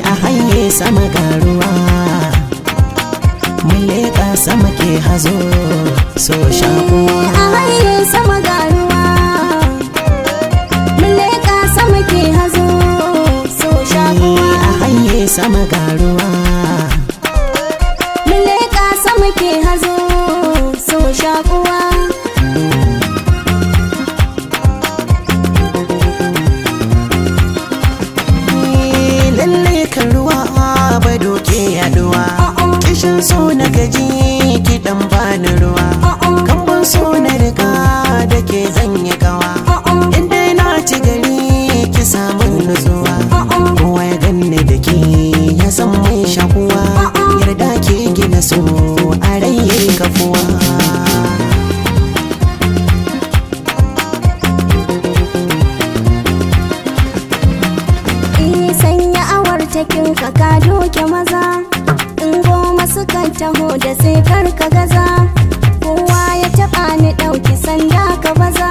A haye sama garuwa mun leƙa sama ke hazo so shakuwa. A haye sama garuwa mun leƙa sama ke hazo so shakuwa. A haye sama garuwa mun leƙa sama ke hazo so shakuwa. Kishin so na gaji kiɗan bani ruwa, kamban so na riga da ke zanye kawa. Inda na ci gari ki samun nutsuwa, kowa ya ganni da ke ya san mai shakuwa. Yarda ke gina so a rai yayi kafuwa. Sanya awar takin ka ka doke maza, sukan taho da sai karka gaza. Kowa ya taɓa ni ɗauki sanda ka baza.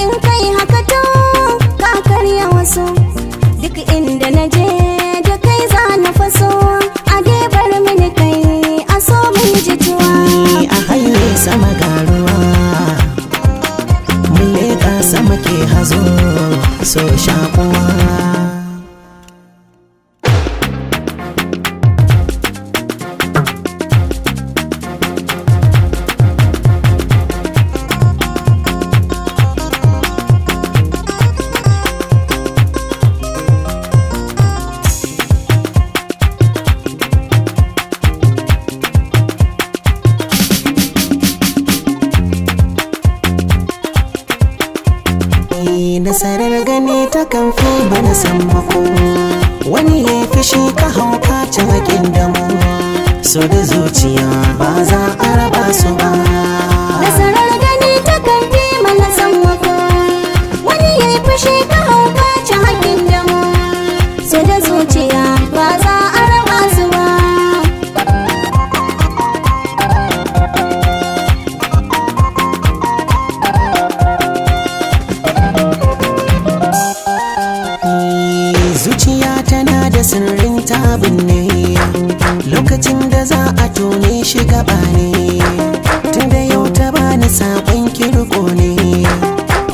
In kai haka to ka karya wasu. Duk inda na je da kai za na faso. A dai bar mini kai a so min jituwa. A haye sama garuwa mun leƙa sama ke hazo so shakuwa. Nasarar gani ta kan fi bana sammako, wani ya fi shi ka hauka ci haƙin damu. So da zuciya ba za a raba su ba. Nasarar gani ta kan fi mana sammako, wani ya fi shi ka hauka ci haƙin damu. So da zuciya ba za a raba su ba. Zuciya tana da sirrin tabin ne, lokacin da za a tone shi gaba ne. Tun da yau ta bani sabon kirko ne,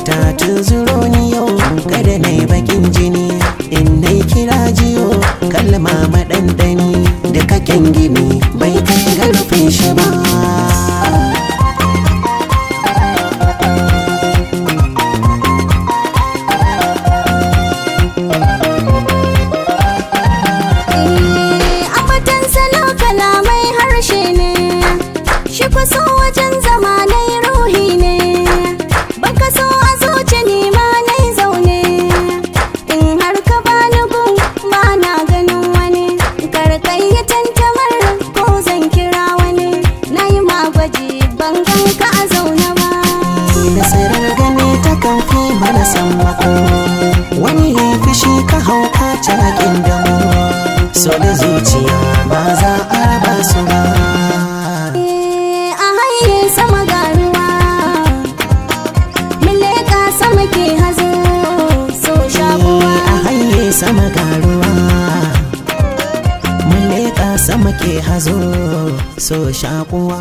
ta tunzuro ni yau kada na yi bakin jini. In na kira jiyo kalma maɗanɗani da kaken gini bai kai garfin shi ba. So wajen zama nai ruhi ne, baka so a zuci ni ma nai zaune. In har ka bani gun ba na ganin wani, karkai ya tantamar ko zan kira wani. Na yi magwaji ban gan ka a zaune ba. Nasarar gani ta kan fi mana sammako, wani ya fi shi ka hauka ci haƙin damu. So da zuciya ba za a raba su ba. Sama garuwa mun leƙa sama ke hazo so shakuwa. A haye sama garuwa mun leƙa sama ke hazo so shakuwa.